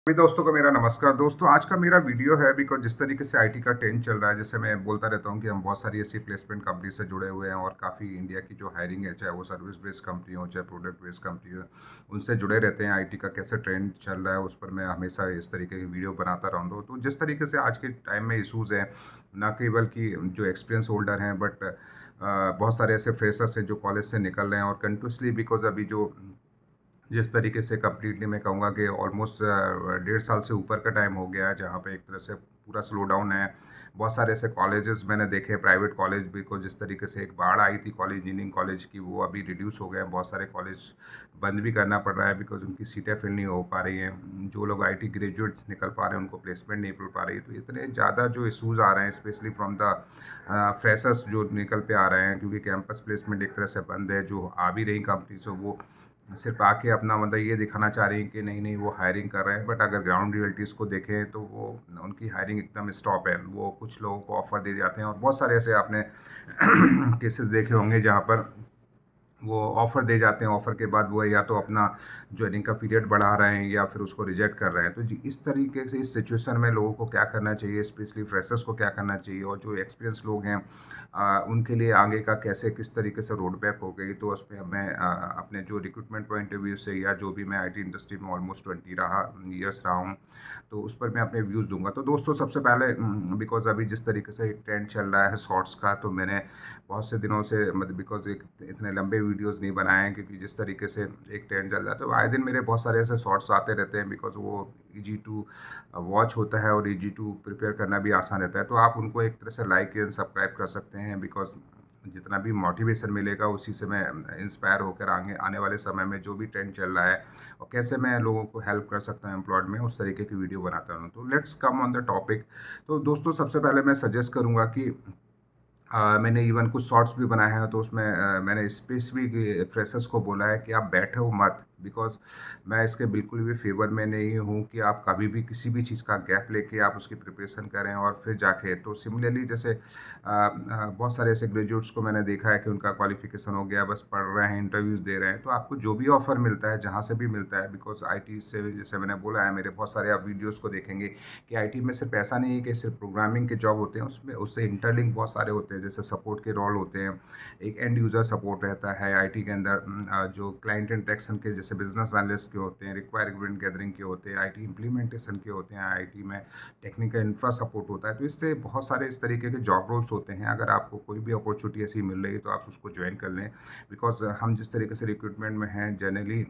सभी दोस्तों को मेरा नमस्कार। दोस्तों, आज का मेरा वीडियो है बिकॉज़ जिस तरीके से आईटी का ट्रेंड चल रहा है, जैसे मैं बोलता रहता हूँ कि हम बहुत सारी ऐसी प्लेसमेंट कंपनी से जुड़े हुए हैं और काफ़ी इंडिया की जो हायरिंग है, चाहे वो सर्विस बेस्ड कंपनी हो, चाहे प्रोडक्ट बेस्ड कंपनी हो, उनसे जुड़े रहते हैं। आईटी का कैसे ट्रेंड चल रहा है, उस पर मैं हमेशा इस तरीके की वीडियो बनाता रहूँगा। तो जिस तरीके से आज के टाइम में इश्यूज़ हैं, ना केवल कि जो एक्सपीरियंस होल्डर हैं, बट बहुत सारे ऐसे फ्रेशर्स हैं जो कॉलेज से निकल रहे हैं और कंटिन्यूअसली बिकॉज़ अभी जो जिस तरीके से कंप्लीटली मैं कहूँगा कि ऑलमोस्ट 1.5 साल से ऊपर का टाइम हो गया है, जहाँ पे एक तरह से पूरा स्लो डाउन है। बहुत सारे ऐसे कॉलेजेस मैंने देखे, प्राइवेट कॉलेज भी को जिस तरीके से एक बाढ़ आई थी कॉलेज, इंजीनियरिंग कॉलेज की, वो अभी रिड्यूस हो गए हैं। बहुत सारे कॉलेज बंद भी करना पड़ रहा है बिकॉज़ उनकी सीटें फिल नहीं हो पा रही हैं। जो लोग आईटी ग्रेजुएट्स निकल पा रहे हैं, उनको प्लेसमेंट नहीं मिल पा रही है। तो इतने ज़्यादा जो इश्यूज़ आ रहे हैं, स्पेशली फ्रॉम द फ्रेशर्स जो निकल पे आ रहे हैं, क्योंकि कैंपस प्लेसमेंट एक तरह से बंद है। जो आ भी रही कंपनी से, वो सिर्फ आके अपना मतलब ये दिखाना चाह रही हैं कि नहीं नहीं वो हायरिंग कर रहे हैं, बट अगर ग्राउंड रियलिटीज़ को देखें तो वो उनकी हायरिंग एकदम स्टॉप है। वो कुछ लोगों को ऑफ़र दे जाते हैं और बहुत सारे ऐसे आपने केसेस देखे होंगे जहाँ पर वो ऑफ़र दे जाते हैं। ऑफ़र के बाद वो या तो अपना जॉइनिंग का पीरियड बढ़ा रहे हैं या फिर उसको रिजेक्ट कर रहे हैं। तो जी, इस तरीके से इस सिचुएशन में लोगों को क्या करना चाहिए, स्पेशली फ्रेशर्स को क्या करना चाहिए, और जो एक्सपीरियंस लोग हैं उनके लिए आगे का कैसे किस तरीके से रोड मैप हो गई। तो उस पे मैं अपने जो रिक्रूटमेंट पॉइंट ऑफ व्यू से, या जो भी मैं आईटी इंडस्ट्री में ऑलमोस्ट 20 ईयर्स रहा हूँ, तो उस पर मैं अपने व्यूज़ दूंगा। तो दोस्तों, सबसे पहले बिकॉज़ अभी जिस तरीके से एक ट्रेंड चल रहा है शॉर्ट्स का, तो मैंने बहुत से दिनों से मतलब बिकॉज़ एक इतने लंबे वीडियोस नहीं बनाए हैं, क्योंकि जिस तरीके से एक ट्रेंड चल रहा है, तो आए दिन मेरे बहुत सारे ऐसे शॉर्ट्स आते रहते हैं बिकॉज़ वो ईज़ी टू वॉच होता है और ईज़ी टू प्रिपेयर करना भी आसान रहता है। तो आप उनको एक तरह से लाइक एंड सब्सक्राइब कर सकते हैं बिकॉज़ जितना भी मोटिवेशन मिलेगा उसी से मैं इंस्पायर होकर आगे आने वाले समय में जो भी ट्रेंड चल रहा है और कैसे मैं लोगों को हेल्प कर सकता हूँ एम्प्लॉयड में, उस तरीके की वीडियो बनाता हूँ। तो let's come on the topic. तो दोस्तों, सबसे पहले मैं सजेस्ट करूँगा कि मैंने इवन कुछ शॉर्ट्स भी बनाए हैं, तो उसमें मैंने स्पेसिफिक फ्रेशर्स को बोला है कि आप बैठो मत, बिकॉज़ मैं इसके बिल्कुल भी फेवर में नहीं हूँ कि आप कभी भी किसी भी चीज़ का गैप लेके आप उसकी प्रिपरेशन करें और फिर जाके। तो सिमिलरली जैसे बहुत सारे ऐसे ग्रेजुएट्स को मैंने देखा है कि उनका क्वालिफिकेशन हो गया, बस पढ़ रहे हैं, इंटरव्यूज़ दे रहे हैं। तो आपको जो भी ऑफ़र मिलता है, जहाँ से भी मिलता है, बिकॉज़ आईटी से जैसे मैंने बोला है, मेरे बहुत सारे आप वीडियोज़ को देखेंगे कि आईटी में सिर्फ ऐसा नहीं है कि सिर्फ प्रोग्रामिंग के जॉब होते हैं, उसमें उससे इंटरलिंक बहुत सारे होते हैं। जैसे सपोर्ट के रोल होते हैं, एक एंड यूज़र सपोर्ट रहता है आईटी के अंदर, जो क्लाइंट इंटरेक्शन के जैसे बिजनेस एनालिस्ट के होते हैं, रिक्वायरमेंट गैदरिंग के होते हैं, आईटी इम्प्लीमेंटेशन के होते हैं, आईटी में टेक्निकल इंफ्रा सपोर्ट होता है। तो इससे बहुत सारे इस तरीके के जॉब रोल्स होते हैं। अगर आपको कोई भी अपॉर्चुनिटी ऐसी मिल रही है तो आप उसको ज्वाइन कर लें, बिकॉज हम जिस तरीके से रिक्रूटमेंट में हैं, जनरली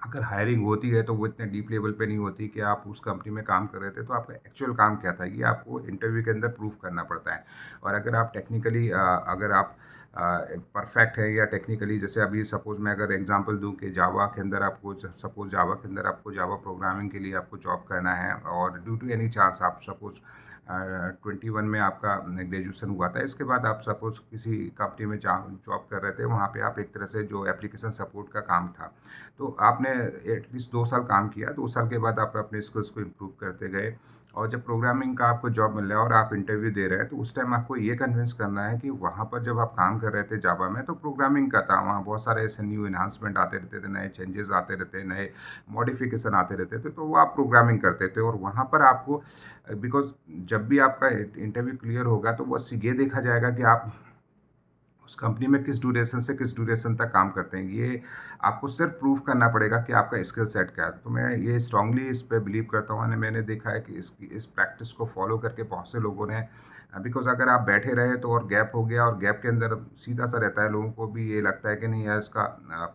अगर हायरिंग होती है तो वो इतने डीप लेवल पे नहीं होती कि आप उस कंपनी में काम कर रहे थे तो आपका एक्चुअल काम क्या था, ये आपको इंटरव्यू के अंदर प्रूव करना पड़ता है। और अगर आप टेक्निकली अगर आप परफेक्ट है, या टेक्निकली जैसे अभी सपोज़ मैं अगर एग्जांपल दूं कि जावा के अंदर आपको सपोज़ जावा के अंदर आपको जावा प्रोग्रामिंग के लिए आपको जॉब करना है, और ड्यू टू एनी चांस आप सपोज़ 21 में आपका ग्रेजुएशन हुआ था, इसके बाद आप सपोज़ किसी कंपनी में जॉब कर रहे थे, वहाँ पे आप एक तरह से जो एप्लीकेशन सपोर्ट का काम था, तो आपने एटलीस्ट 2 साल काम किया। 2 साल के बाद आप अपने स्किल्स को इम्प्रूव करते गए, और जब प्रोग्रामिंग का आपको जॉब मिल रहा है और आप इंटरव्यू दे रहे हैं, तो उस टाइम आपको ये कन्विंस करना है कि वहाँ पर जब आप काम कर रहे थे जावा में, तो प्रोग्रामिंग का था, वहाँ बहुत सारे ऐसे न्यू इन्हांसमेंट आते रहते थे, नए चेंजेस आते रहते, नए मॉडिफिकेशन आते रहते थे, तो वो आप प्रोग्रामिंग करते थे। और वहाँ पर आपको बिकॉज जब भी आपका इंटरव्यू क्लियर होगा, तो बस ये देखा जाएगा कि आप उस कंपनी में किस ड्यूरेशन से किस ड्यूरेशन तक काम करते हैं। ये आपको सिर्फ प्रूव करना पड़ेगा कि आपका स्किल सेट क्या है। तो मैं ये स्ट्रांगली इस पे बिलीव करता हूँ, और मैंने देखा है कि इस प्रैक्टिस को फॉलो करके बहुत से लोगों ने, बिकॉज अगर आप बैठे रहे तो और गैप हो गया, और गैप के अंदर सीधा सा रहता है, लोगों को भी ये लगता है कि नहीं यार, इसका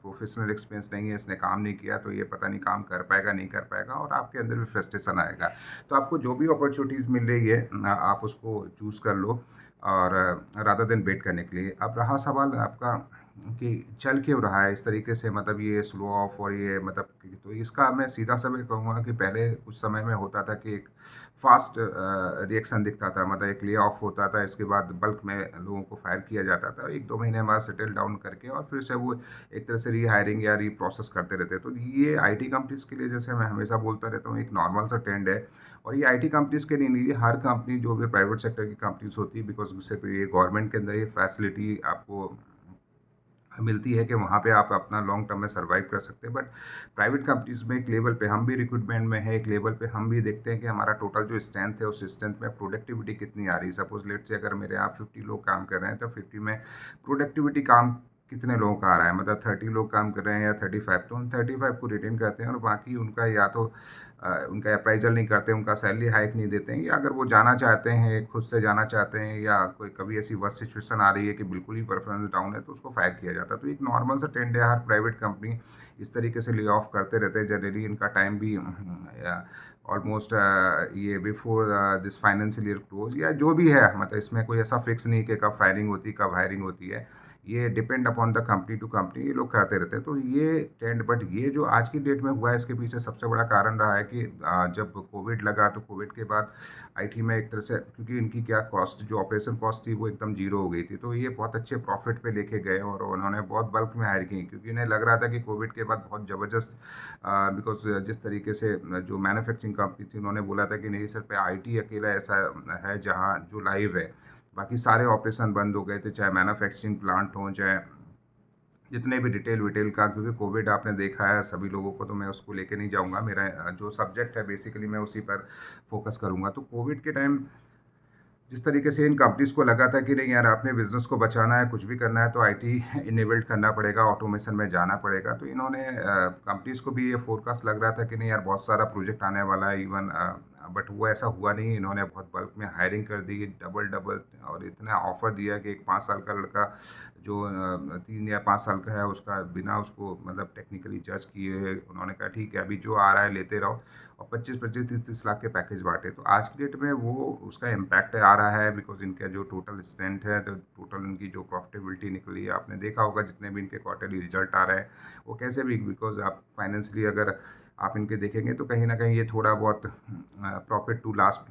प्रोफेशनल एक्सपीरियंस नहीं है, इसने काम नहीं किया, तो ये पता नहीं काम कर पाएगा नहीं कर पाएगा, और आपके अंदर भी फ्रस्ट्रेशन आएगा। तो आपको जो भी अपॉर्चुनिटीज़ मिल रही है, आप उसको चूज़ कर लो, और रादर देन वेट करने के लिए। अब रहा सवाल आपका कि चल क्यों रहा है इस तरीके से, मतलब ये स्लो ऑफ, और ये मतलब तो इसका मैं सीधा सा मैं कहूँगा कि पहले उस समय में होता था कि एक फास्ट रिएक्शन दिखता था, मतलब एक ले ऑफ होता था, इसके बाद बल्क में लोगों को फायर किया जाता था, 1-2 महीने बाद सेटल डाउन करके, और फिर से वो एक तरह से रीहायरिंग या रीप्रोसेस करते रहते हैं। तो ये आईटी कंपनीज़ के लिए, जैसे मैं हमेशा बोलता रहता हूँ, एक नॉर्मल सा ट्रेंड है। और ये आईटी कंपनीज़ के लिए नहीं, ये हर कंपनी जो भी प्राइवेट सेक्टर की कंपनीज़ होती है, बिकॉज सिर्फ ये गवर्नमेंट के अंदर ये फैसिलिटी आपको मिलती है कि वहाँ पे आप अपना लॉन्ग टर्म में सर्वाइव कर सकते हैं। बट प्राइवेट कंपनीज़ में एक लेवल पे हम भी रिक्रूटमेंट में है, एक लेवल पे हम भी देखते हैं कि हमारा टोटल जो स्ट्रेंथ है उस स्ट्रेंथ में प्रोडक्टिविटी कितनी आ रही है। सपोज लेट से अगर मेरे यहाँ 50 लोग काम कर रहे हैं तो 50 में प्रोडक्टिविटी काम कितने लोगों का आ रहा है, मतलब 30 लोग काम कर रहे हैं या 35, तो हम 35 को रिटेन करते हैं और बाकी उनका या तो उनका अप्राइजल नहीं करते, उनका सैलरी हाइक नहीं देते हैं, या अगर वो जाना चाहते हैं, खुद से जाना चाहते हैं, या कोई कभी ऐसी वर्स्ट सिचुएशन आ रही है कि बिल्कुल ही परफॉर्मेंस डाउन है तो उसको फायर किया जाता है। तो एक नॉर्मल सा 10 डे हर प्राइवेट कंपनी इस तरीके से ले ऑफ करते रहते हैं। जनरली इनका टाइम भी ऑलमोस्ट ये before this financial year close या जो भी है, मतलब इसमें कोई ऐसा फिक्स नहीं कि कब फायरिंग होती है कब हायरिंग होती है, ये depend upon the company to company ये लोग करते रहते हैं। तो ये ट्रेंड, बट ये जो आज की डेट में हुआ है इसके पीछे सबसे बड़ा कारण रहा है कि जब कोविड लगा तो कोविड के बाद आईटी में एक तरह से, क्योंकि इनकी क्या कॉस्ट, जो ऑपरेशन कॉस्ट थी वो एकदम जीरो हो गई थी, तो ये बहुत अच्छे प्रॉफिट पे लेके गए और उन्होंने बहुत बल्क में हायर की, क्योंकि इन्हें लग रहा था कि कोविड के बाद बहुत ज़बरदस्त, बिकॉज जिस तरीके से जो मैन्युफैक्चरिंग कंपनी थी उन्होंने बोला था कि नहीं सर पे आईटी अकेला ऐसा है जहाँ जो लाइव है, बाकी सारे ऑपरेशन बंद हो गए थे, चाहे मैन्युफैक्चरिंग प्लांट हों, चाहे जितने भी डिटेल विटेल का, क्योंकि कोविड आपने देखा है सभी लोगों को, तो मैं उसको लेके नहीं जाऊंगा, मेरा जो सब्जेक्ट है बेसिकली मैं उसी पर फोकस करूंगा। तो कोविड के टाइम जिस तरीके से इन कंपनीज़ को लगा था कि नहीं यार अपने बिज़नेस को बचाना है, कुछ भी करना है तो आईटी इनेबल्ड करना पड़ेगा, ऑटोमेशन में जाना पड़ेगा, तो इन्होंने कंपनीज़ को भी ये फोरकास्ट लग रहा था कि नहीं यार बहुत सारा प्रोजेक्ट आने वाला है इवन, बट वो ऐसा हुआ नहीं। इन्होंने बहुत बल्क में हायरिंग कर दी, डबल डबल, और इतना ऑफर दिया कि एक 5 साल का लड़का जो 3 या 5 साल का है उसका बिना उसको मतलब टेक्निकली जज किए उन्होंने कहा ठीक है अभी जो आ रहा है लेते रहो, और 25-25 30-30 लाख के पैकेज बांटे। तो आज की डेट में वो उसका इम्पैक्ट आ रहा है, बिकॉज इनका जो टोटल स्ट्रेंथ है, तो टोटल इनकी जो प्रॉफिटेबिलिटी निकली है आपने देखा होगा, जितने भी इनके क्वार्टरली रिजल्ट आ रहे हैं वो कैसे भी, बिकॉज आप फाइनेंशियली अगर आप इनके देखेंगे तो कहीं ना कहीं ये थोड़ा बहुत profit to last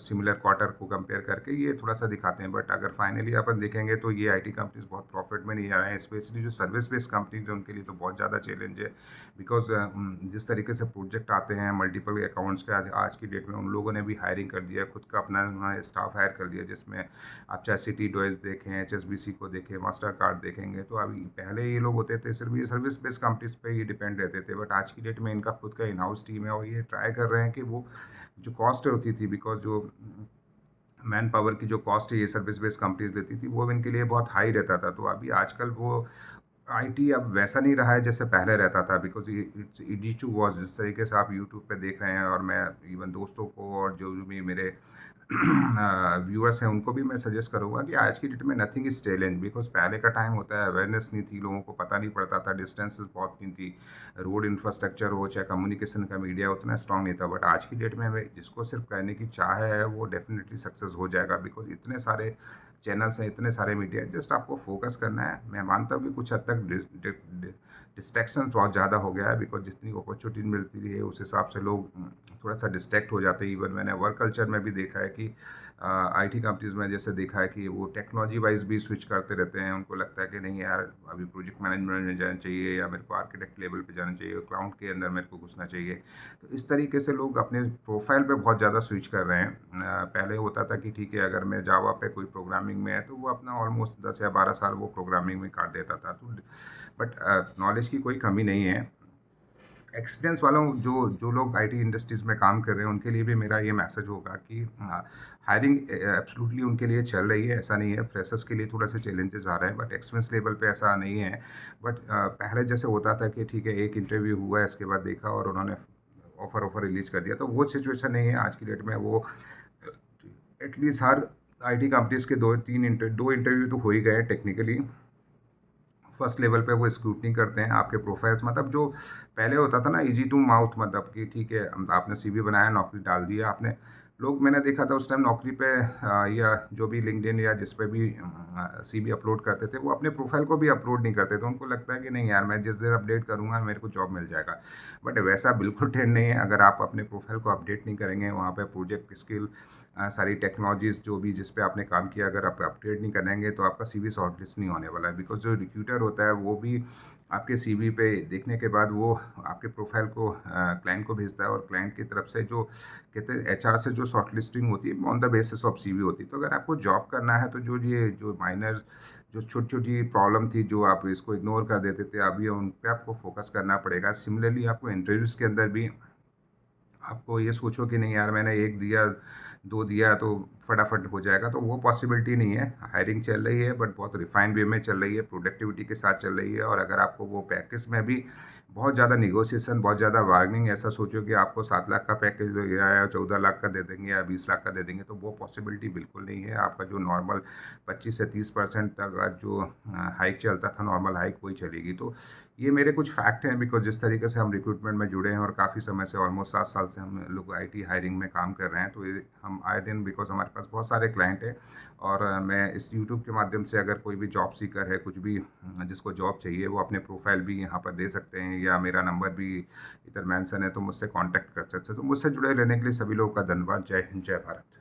similar quarter को कंपेयर करके ये थोड़ा सा दिखाते हैं, बट अगर फाइनली अपन देखेंगे तो ये आईटी कंपनीज बहुत प्रॉफिट में नहीं आ रहे हैं, स्पेशली जो सर्विस बेस्ड कंपनीज हैं उनके लिए तो बहुत ज़्यादा चैलेंज है, बिकॉज जिस तरीके से प्रोजेक्ट आते हैं मल्टीपल अकाउंट्स के, आज की डेट में उन लोगों ने भी हायरिंग कर दिया है, खुद का अपना स्टाफ हायर कर लिया, जिसमें आप चाहे सिटी डॉयज देखें, एचएसबीसी को देखें, मास्टर कार्ड देखेंगे, तो अभी पहले ये लोग होते थे सिर्फ ये सर्विस बेस्ड कंपनीज पे ही डिपेंड रहते थे, बट आज की डेट में इनका खुद का इन हाउस टीम है और ये ट्राई कर रहे हैं कि वो जो कॉस्ट होती थी, बिकॉज जो मैन पावर की जो कॉस्ट है ये सर्विस बेस्ड कंपनीज लेती थी वो इनके लिए बहुत हाई रहता था, तो अभी आजकल वो आईटी अब वैसा नहीं रहा है जैसे पहले रहता था, because it's easy to watch, जिस तरीके से आप यूट्यूब पे देख रहे हैं, और मैं इवन दोस्तों को और जो भी मेरे व्यूअर्स हैं उनको भी मैं सजेस्ट करूंगा कि आज की डेट में नथिंग इज चैलेंज, बिकॉज पहले का टाइम होता है अवेयरनेस नहीं थी, लोगों को पता नहीं पड़ता था, डिस्टेंसेस बहुत नहीं थी, रोड इंफ्रास्ट्रक्चर हो चाहे कम्युनिकेशन का मीडिया उतना स्ट्रांग नहीं था, बट आज की डेट में हमें जिसको सिर्फ करने की चाह है वो डेफिनेटली सक्सेस हो जाएगा, बिकॉज इतने सारे चैनल्स हैं, इतने सारे मीडिया हैं, जस्ट आपको फोकस करना है। मैं मानता हूँ कि कुछ हद तक डिस्ट्रैक्शन बहुत ज़्यादा हो गया है, बिकॉज जितनी अपॉर्चुनिटी मिलती है उस हिसाब से लोग थोड़ा सा डिस्ट्रैक्ट हो जाते हैं। इवन मैंने वर्क कल्चर में भी देखा है कि आईटी कंपनीज़ में जैसे देखा है कि वो टेक्नोलॉजी वाइज भी स्विच करते रहते हैं, उनको लगता है कि नहीं यार अभी प्रोजेक्ट मैनेजमेंट में जाना चाहिए, या मेरे को आर्किटेक्ट लेवल पे जाना चाहिए, क्लाउड के अंदर मेरे को घुसना चाहिए, तो इस तरीके से लोग अपने प्रोफाइल पे बहुत ज़्यादा स्विच कर रहे हैं। पहले होता था कि ठीक है अगर मैं जावा पे कोई प्रोग्रामिंग में है तो वो अपना ऑलमोस्ट 10 या 12 साल वो प्रोग्रामिंग में काट देता था, तो बट नॉलेज की कोई कमी नहीं है। एक्सपीरियंस वालों जो जो लोग आईटी इंडस्ट्रीज़ में काम कर रहे हैं उनके लिए भी मेरा ये मैसेज होगा कि हायरिंग एब्सोल्युटली उनके लिए चल रही है, ऐसा नहीं है, फ्रेशर्स के लिए थोड़ा सा चैलेंजेस आ रहे हैं, बट एक्सपीरियंस लेवल पे ऐसा नहीं है। बट पहले जैसे होता था कि ठीक है एक इंटरव्यू हुआ है इसके बाद देखा और उन्होंने ऑफर ऑफर रिलीज कर दिया, तो वो सिचुएशन नहीं है आज की डेट में। वो एटलीस्ट हर आईटी कंपनीज के दो इंटरव्यू तो हो ही गए टेक्निकली, फर्स्ट लेवल पे वो स्क्रूटनी करते हैं आपके प्रोफाइल्स, मतलब जो पहले होता था ना इजी टू माउथ, मतलब कि ठीक है आपने सीवी बनाया नौकरी डाल दिया आपने, लोग मैंने देखा था उस टाइम नौकरी पे या जो भी लिंक्डइन या जिस पे भी सीवी अपलोड करते थे वो अपने प्रोफाइल को भी अपलोड नहीं करते थे, उनको लगता है कि नहीं यार मैं जिस दिन अपडेट करूँगा मेरे को जॉब मिल जाएगा, बट वैसा बिल्कुल ट्रेंड नहीं है। अगर आप अपने प्रोफाइल को अपडेट नहीं करेंगे वहाँ पे प्रोजेक्ट स्किल सारी टेक्नोलॉजीज़ जो भी जिस पे आपने काम किया अगर आप अपडेट नहीं करेंगे तो आपका सीवी शॉर्टलिस्ट नहीं होने वाला है, बिकॉज जो रिक्रूटर होता है वो भी आपके सीवी पे देखने के बाद वो आपके प्रोफाइल को क्लाइंट को भेजता है, और क्लाइंट की तरफ से जो कहते हैं एचआर से जो शॉर्टलिस्टिंग होती है on the basis of CV होती है। तो अगर आपको जॉब करना है तो जो माइनर जो छोटी-छोटी प्रॉब्लम थी जो आप इसको इग्नोर कर देते थे, अभी उन पे आपको फ़ोकस करना पड़ेगा। सिमिलरली आपको इंटरव्यूज़ के अंदर भी आपको ये सोचो कि नहीं यार मैंने 1 दिया, 2 दिया तो फटाफट हो जाएगा, तो वो पॉसिबिलिटी नहीं है। हायरिंग चल रही है बट बहुत रिफाइंड वे में चल रही है, प्रोडक्टिविटी के साथ चल रही है, और अगर आपको वो पैकेज में भी बहुत ज़्यादा नेगोशिएशन, बहुत ज़्यादा बार्गेनिंग, ऐसा सोचो कि आपको 7 लाख का पैकेज दो या 14 लाख का दे देंगे या 20 लाख का दे देंगे, तो वो पॉसिबिलिटी बिल्कुल नहीं है। आपका जो नॉर्मल 25 से 30% तक जो हाइक चलता था, नॉर्मल हाइक वही चलेगी। तो ये मेरे कुछ फैक्ट हैं, बिकॉज़ जिस तरीके से हम रिक्रूटमेंट में जुड़े हैं और काफ़ी समय से ऑलमोस्ट 7 साल से हम लोग आईटी हायरिंग में काम कर रहे हैं, तो ये हम आए दिन, बिकॉज़ हमारे पास बहुत सारे क्लाइंट हैं, और मैं इस यूट्यूब के माध्यम से अगर कोई भी जॉब सीकर है, कुछ भी जिसको जॉब चाहिए, वो अपने प्रोफाइल भी यहाँ पर दे सकते हैं, या मेरा नंबर भी इधर मेंशन है तो मुझसे कॉन्टैक्ट कर सकते हैं। तो मुझसे जुड़े रहने के लिए सभी लोगों का धन्यवाद। जय हिंद, जय भारत।